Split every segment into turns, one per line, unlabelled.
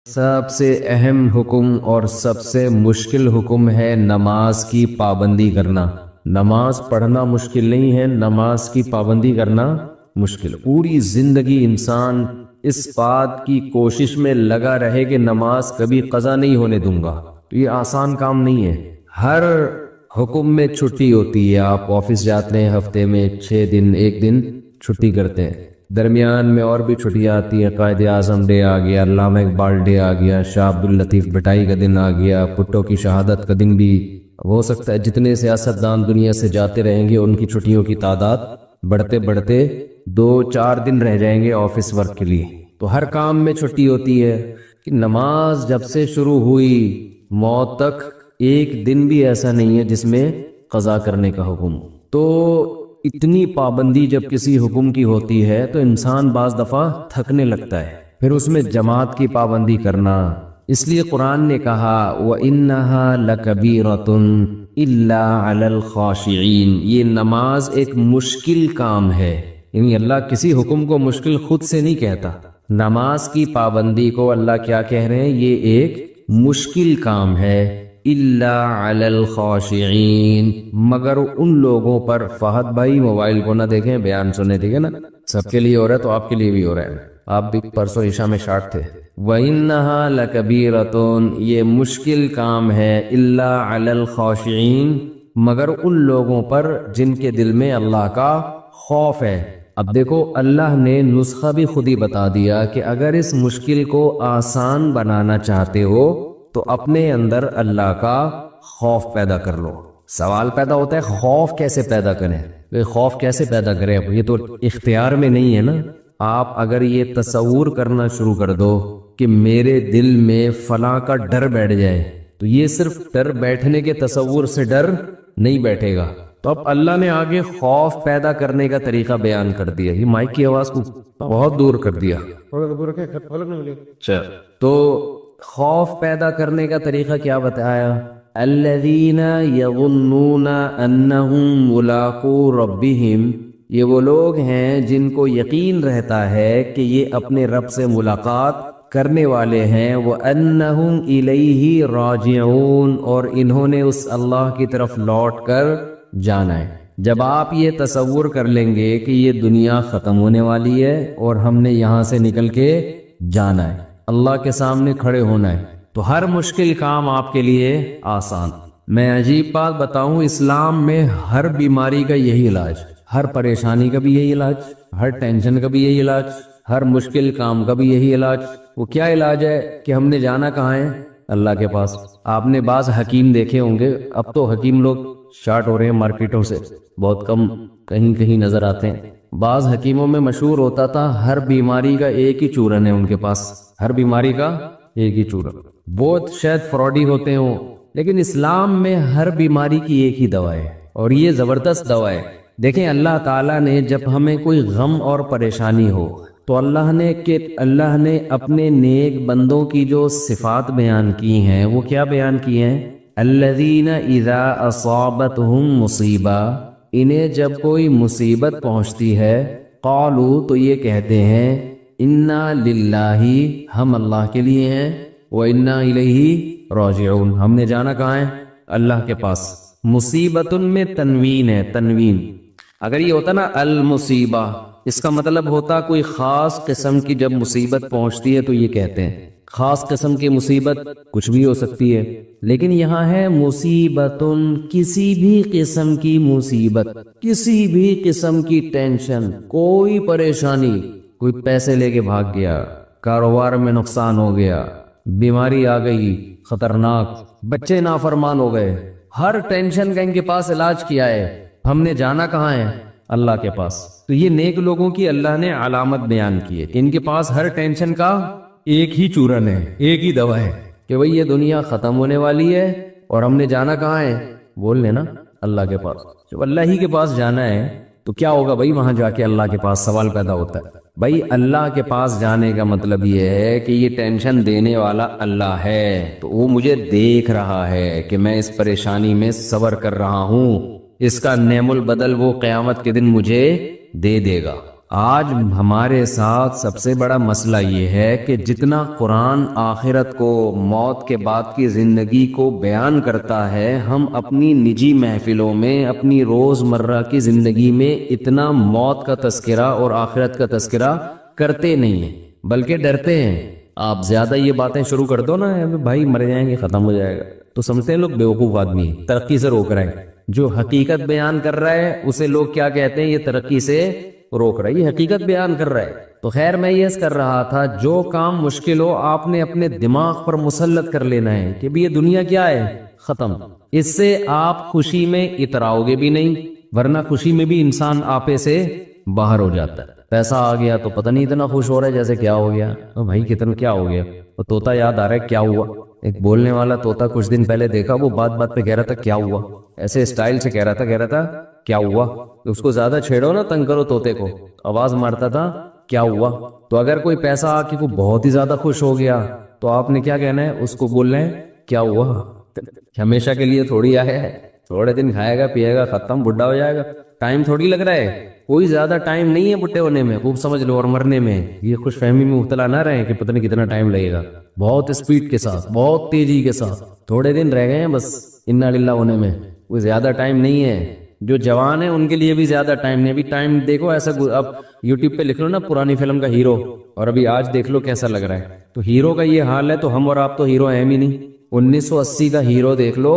سب سے اہم حکم اور سب سے مشکل حکم ہے نماز کی پابندی کرنا۔ نماز پڑھنا مشکل نہیں ہے، نماز کی پابندی کرنا مشکل۔ پوری زندگی انسان اس بات کی کوشش میں لگا رہے کہ نماز کبھی قضا نہیں ہونے دوں گا، تو یہ آسان کام نہیں ہے۔ ہر حکم میں چھٹی ہوتی ہے، آپ آفس جاتے ہیں ہفتے میں 6 دن، 1 دن چھٹی کرتے ہیں، درمیان میں اور بھی چھٹیاں آتی ہیں، قائد اعظم ڈے آ گیا، علامہ اقبال ڈے آ گیا، شاہ عبد اللطیف بٹائی کا دن آ گیا، بھٹو کی شہادت کا دن بھی ہو سکتا ہے۔ جتنے سیاستدان دنیا سے جاتے رہیں گے ان کی چھٹیوں کی تعداد بڑھتے بڑھتے 2-4 دن رہ جائیں گے آفس ورک کے لیے۔ تو ہر کام میں چھٹی ہوتی ہے کہ نماز جب سے شروع ہوئی موت تک ایک دن بھی ایسا نہیں ہے جس میں قضا کرنے کا حکم۔ تو اتنی پابندی جب کسی حکم کی ہوتی ہے تو انسان بعض دفعہ تھکنے لگتا ہے، پھر اس میں جماعت کی پابندی کرنا۔ اس لیے قرآن نے کہا وَإِنَّهَا لَكَبِيرَةٌ إِلَّا عَلَى الْخَاشِعِينَ، یہ نماز ایک مشکل کام ہے، یعنی اللہ کسی حکم کو مشکل خود سے نہیں کہتا۔ نماز کی پابندی کو اللہ کیا کہہ رہے ہیں؟ یہ ایک مشکل کام ہے۔ الا علی الخاشعین، مگر ان لوگوں پر۔ فہد بھائی موبائل کو نہ دیکھیں، بیان سنیں، ٹھیک ہے نا؟ سب کے لیے ہو رہا ہے تو آپ کے لیے بھی ہو رہا ہے، آپ بھی پرسوں عشاء میں شارٹ تھے۔ وَإِنَّهَا لَكَبِيرَةٌ، یہ مشکل کام ہے، الا علی الخاشعین، مگر ان لوگوں پر جن کے دل میں اللہ کا خوف ہے۔ اب دیکھو اللہ نے نسخہ بھی خود ہی بتا دیا کہ اگر اس مشکل کو آسان بنانا چاہتے ہو تو اپنے اندر اللہ کا خوف پیدا کر لو۔ سوال پیدا ہوتا ہے خوف کیسے پیدا کریں؟ خوف کیسے پیدا کریں؟ اب یہ تو اختیار میں نہیں ہے نا۔ آپ اگر یہ تصور کرنا شروع کر دو کہ میرے دل میں فلاں کا ڈر بیٹھ جائے، تو یہ صرف ڈر بیٹھنے کے تصور سے ڈر نہیں بیٹھے گا۔ تو اب اللہ نے آگے خوف پیدا کرنے کا طریقہ بیان کر دیا۔ یہ مائک کی آواز کو بہت دور کر دیا۔ تو خوف پیدا کرنے کا طریقہ کیا بتایا؟ الذین یظنون انہم ملاقو ربہم، یہ وہ لوگ ہیں جن کو یقین رہتا ہے کہ یہ اپنے رب سے ملاقات کرنے والے ہیں، وانہم الیہ راجعون، اور انہوں نے اس اللہ کی طرف لوٹ کر جانا ہے۔ جب آپ یہ تصور کر لیں گے کہ یہ دنیا ختم ہونے والی ہے اور ہم نے یہاں سے نکل کے جانا ہے، اللہ کے سامنے کھڑے ہونا ہے، تو ہر مشکل کام آپ کے لیے آسان۔ میں عجیب بات بتاؤں، اسلام میں ہر بیماری کا یہی علاج، ہر پریشانی کا بھی یہی علاج، ہر ٹینشن کا بھی یہی علاج، ہر مشکل کام کا بھی یہی علاج۔ وہ کیا علاج ہے کہ ہم نے جانا کہاں ہے؟ اللہ کے پاس۔ آپ نے بعض حکیم دیکھے ہوں گے، اب تو حکیم لوگ شارٹ ہو رہے ہیں مارکیٹوں سے، بہت کم کہیں کہیں نظر آتے ہیں۔ بعض حکیموں میں مشہور ہوتا تھا ہر بیماری کا ایک ہی چورن ہے ان کے پاس، ہر بیماری کا ایک ہی چورن۔ بہت شاید فراڈی ہوتے ہوں، لیکن اسلام میں ہر بیماری کی ایک ہی دوا ہے، اور یہ زبردست دوا ہے۔ دیکھیں اللہ تعالیٰ نے جب ہمیں کوئی غم اور پریشانی ہو تو اللہ نے اپنے نیک بندوں کی جو صفات بیان کی ہیں وہ کیا بیان کی ہیں؟ الذین اذا اصابتہم مصیبہ، انہیں جب کوئی مصیبت پہنچتی ہے، قالوا، تو یہ کہتے ہیں، انا للہ، ہم اللہ کے لیے ہیں، وانا الیہ راجعون، ہم نے جانا کہاں ہے؟ اللہ کے پاس۔ مصیبت میں تنوین ہے، تنوین۔ اگر یہ ہوتا نا المصیبہ، اس کا مطلب ہوتا کوئی خاص قسم کی جب مصیبت پہنچتی ہے تو یہ کہتے ہیں۔ خاص قسم کی مصیبت کچھ بھی ہو سکتی ہے، لیکن یہاں ہے مصیبت، کسی بھی قسم کی مصیبت، کسی بھی قسم کی ٹینشن، کوئی پریشانی، کوئی پیسے لے کے بھاگ گیا، کاروبار میں نقصان ہو گیا، بیماری آ گئی خطرناک، بچے نافرمان ہو گئے، ہر ٹینشن کا ان کے پاس علاج کیا ہے۔ ہم نے جانا کہاں ہے؟ اللہ کے پاس۔ تو یہ نیک لوگوں کی اللہ نے علامت بیان کی ہے کہ ان کے پاس ہر ٹینشن کا ایک ہی چورن ہے، ایک ہی دوا ہے، کہ بھئی یہ دنیا ختم ہونے والی ہے اور ہم نے جانا کہاں ہے؟ بول لینا اللہ کے پاس۔ جب اللہ ہی کے پاس جانا ہے تو کیا ہوگا بھائی وہاں جا کے؟ اللہ کے پاس سوال پیدا ہوتا ہے، بھائی اللہ کے پاس جانے کا مطلب یہ ہے کہ یہ ٹینشن دینے والا اللہ ہے، تو وہ مجھے دیکھ رہا ہے کہ میں اس پریشانی میں صبر کر رہا ہوں، اس کا نعم البدل وہ قیامت کے دن مجھے دے دے گا۔ آج ہمارے ساتھ سب سے بڑا مسئلہ یہ ہے کہ جتنا قرآن آخرت کو، موت کے بعد کی زندگی کو بیان کرتا ہے، ہم اپنی نجی محفلوں میں، اپنی روزمرہ کی زندگی میں اتنا موت کا تذکرہ اور آخرت کا تذکرہ کرتے نہیں ہیں، بلکہ ڈرتے ہیں۔ آپ زیادہ یہ باتیں شروع کر دو نا، بھائی مر جائیں گے، ختم ہو جائے گا، تو سمجھتے ہیں لوگ بیوقوف آدمی ہے، ترقی سے روک رہے ہیں۔ جو حقیقت بیان کر رہا ہے اسے لوگ کیا کہتے ہیں؟ یہ ترقی سے روک رہا ہے، یہ حقیقت بیان کر رہا ہے۔ تو خیر، میں یہ کر رہا تھا، جو کام مشکل ہو آپ نے اپنے دماغ پر مسلط کر لینا ہے کہ بھی یہ دنیا کیا ہے؟ ختم۔ اس سے آپ خوشی میں اتراؤ گے بھی نہیں، ورنہ خوشی میں بھی انسان آپے سے باہر ہو جاتا ہے۔ پیسہ آ گیا تو پتہ نہیں اتنا خوش ہو رہا ہے جیسے کیا ہو گیا، بھائی کتنا کیا ہو گیا۔ تو طوطا یاد آ رہا ہے، کیا ہوا؟ ایک بولنے والا طوطا کچھ دن پہلے دیکھا، وہ بات بات پہ کہہ رہا تھا کیا ہوا، ایسے اسٹائل سے کہہ رہا تھا کیا ہوا۔ اس کو زیادہ چھیڑو نا، تنگ کرو طوطے کو، آواز مارتا تھا کیا ہوا۔ تو اگر کوئی پیسہ آ کے کوئی بہت ہی زیادہ خوش ہو گیا تو آپ نے کیا کہنا ہے؟ اس کو بولنا ہے کیا ہوا۔ ہمیشہ کے لیے تھوڑی آیا ہے، تھوڑے دن کھائے گا پیے گا، ختم، بڈھا ہو جائے گا۔ ٹائم تھوڑی لگ رہا ہے، کوئی زیادہ ٹائم نہیں ہے بڈھے ہونے میں، خوب سمجھ لو، اور مرنے میں۔ یہ خوش فہمی میں مبتلا نہ رہیں کہ پتہ نہیں کتنا ٹائم لگے گا۔ بہت اسپیڈ کے ساتھ، بہت تیزی کے ساتھ تھوڑے دن رہ گئے ہیں بس انا للہ ہونے میں، کوئی زیادہ ٹائم نہیں ہے۔ جو جوان ہیں ان کے لیے بھی زیادہ ٹائم نہیں۔ ابھی ٹائم دیکھو ایسا، اب یوٹیوب پہ لکھ لو نا پرانی فلم کا ہیرو، اور ابھی آج دیکھ لو کیسا لگ رہا ہے۔ تو ہیرو کا یہ حال ہے تو ہم اور آپ تو ہیرو ہیں ہی نہیں۔ 1980 کا ہیرو دیکھ لو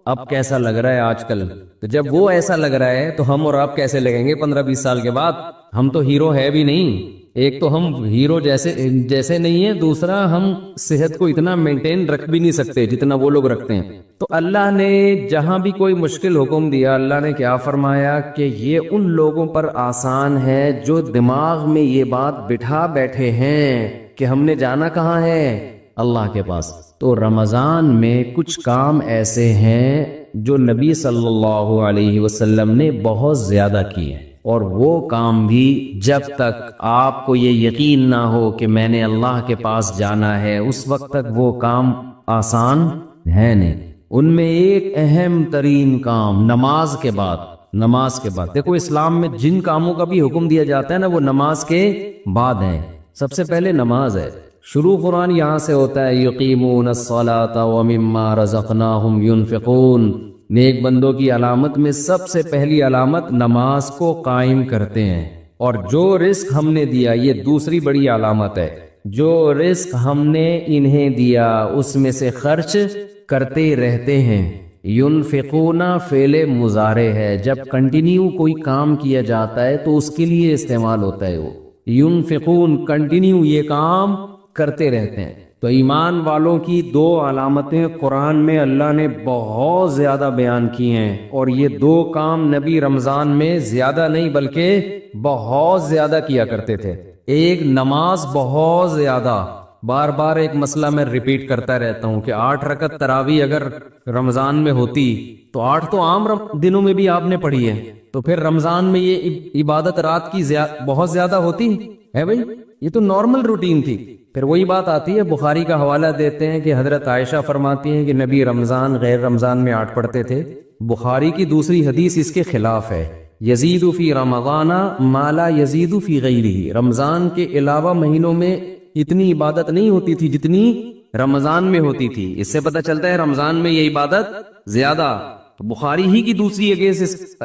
اب کیسا لگ رہا ہے آج کل۔ تو جب وہ ایسا لگ رہا ہے تو ہم اور آپ کیسے لگیں گے 15-20 سال کے بعد؟ ہم تو ہیرو ہے بھی نہیں۔ ایک تو ہم ہیرو جیسے نہیں ہیں، دوسرا ہم صحت کو اتنا مینٹین رکھ بھی نہیں سکتے جتنا وہ لوگ رکھتے ہیں۔ تو اللہ نے جہاں بھی کوئی مشکل حکم دیا، اللہ نے کیا فرمایا کہ یہ ان لوگوں پر آسان ہے جو دماغ میں یہ بات بٹھا بیٹھے ہیں کہ ہم نے جانا کہاں ہے؟ اللہ کے پاس۔ تو رمضان میں کچھ کام ایسے ہیں جو نبی صلی اللہ علیہ وسلم نے بہت زیادہ کیے ہیں، اور وہ کام بھی جب تک آپ کو یہ یقین نہ ہو کہ میں نے اللہ کے پاس جانا ہے، اس وقت تک وہ کام آسان ہے نہیں۔ ان میں ایک اہم ترین کام نماز کے بعد دیکھو، اسلام میں جن کاموں کا بھی حکم دیا جاتا ہے نا، وہ نماز کے بعد ہیں۔ سب سے پہلے نماز ہے، شروع قرآن یہاں سے ہوتا ہے، یقیمون الصلاۃ ومما رزقناہم ينفقون۔ نیک بندوں کی علامت میں سب سے پہلی علامت نماز کو قائم کرتے ہیں، اور جو رزق ہم نے دیا، یہ دوسری بڑی علامت ہے، جو رزق ہم نے انہیں دیا اس میں سے خرچ کرتے رہتے ہیں۔ ينفقون فعل مضارع ہے، جب کنٹینیو کوئی کام کیا جاتا ہے تو اس کے لیے استعمال ہوتا ہے وہ ينفقون، کنٹینیو یہ کام کرتے رہتے ہیں۔ تو ایمان والوں کی دو علامتیں قرآن میں اللہ نے بہت زیادہ بیان کی ہیں، اور یہ دو کام نبی رمضان میں زیادہ نہیں بلکہ بہت زیادہ کیا کرتے تھے۔ ایک نماز بہت زیادہ، بار بار ایک مسئلہ میں ریپیٹ کرتا رہتا ہوں کہ 8 رکعت تراویح اگر رمضان میں ہوتی تو 8 تو عام دنوں میں بھی آپ نے پڑھی ہے، تو پھر رمضان میں یہ عبادت رات کی بہت زیادہ ہوتی ہے بھائی، یہ تو نارمل روٹین تھی۔ پھر وہی بات آتی ہے، بخاری کا حوالہ دیتے ہیں کہ حضرت عائشہ فرماتی ہیں کہ نبی رمضان غیر رمضان میں 8 پڑھتے تھے۔ بخاری کی دوسری حدیث اس کے خلاف ہے، یزید فی رمضان ما لا یزید فی غیرہ، رمضان کے علاوہ مہینوں میں اتنی عبادت نہیں ہوتی تھی جتنی رمضان میں ہوتی تھی۔ اس سے پتہ چلتا ہے رمضان میں یہ عبادت زیادہ۔ بخاری ہی کی دوسری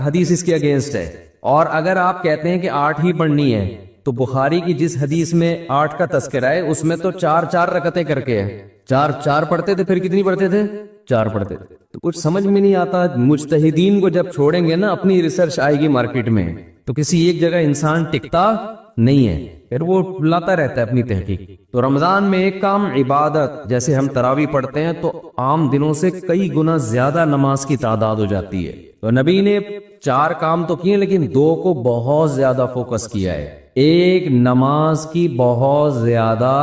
حدیث اس کے اگینسٹ ہے۔ اور اگر آپ کہتے ہیں کہ 8 ہی پڑھنی ہے تو بخاری کی جس حدیث میں 8 کا تذکرہ ہے اس میں تو 4 رکعتیں کر کے ہے، 4 پڑھتے تھے، پھر کتنی پڑھتے تھے؟ 4 پڑھتے تھے۔ تو کچھ سمجھ میں نہیں آتا، مجتہدین کو جب چھوڑیں گے نا، اپنی ریسرچ آئے گی مارکیٹ میں، تو کسی ایک جگہ انسان ٹکتا نہیں ہے، پھر وہ لاتا رہتا ہے اپنی تحقیق۔ تو رمضان میں ایک کام عبادت، جیسے ہم تراویح پڑھتے ہیں تو عام دنوں سے کئی گنا زیادہ نماز کی تعداد ہو جاتی ہے۔ تو نبی نے 4 کام تو کیے لیکن 2 کو بہت زیادہ فوکس کیا ہے۔ ایک نماز کی بہت زیادہ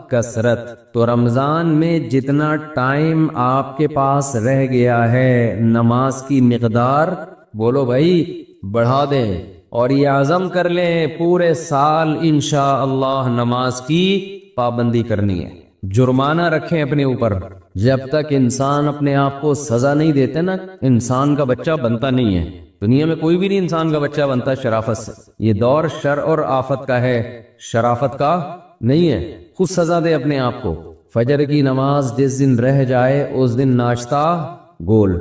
کثرت۔ تو رمضان میں جتنا ٹائم آپ کے پاس رہ گیا ہے نماز کی مقدار بولو بھائی بڑھا دیں، اور یہ عزم کر لیں پورے سال انشاءاللہ نماز کی پابندی کرنی ہے۔ جرمانہ رکھیں اپنے اوپر، جب تک انسان اپنے آپ کو سزا نہیں دیتے نا، انسان کا بچہ بنتا نہیں ہے۔ دنیا میں کوئی بھی نہیں انسان کا بچہ بنتا شرافت سے. یہ دور شر اور آفت کا ہے، شرافت کا نہیں ہے. خود سزا دے اپنے آپ کو. فجر کی نماز جس دن رہ جائے اس دن ناشتہ گول.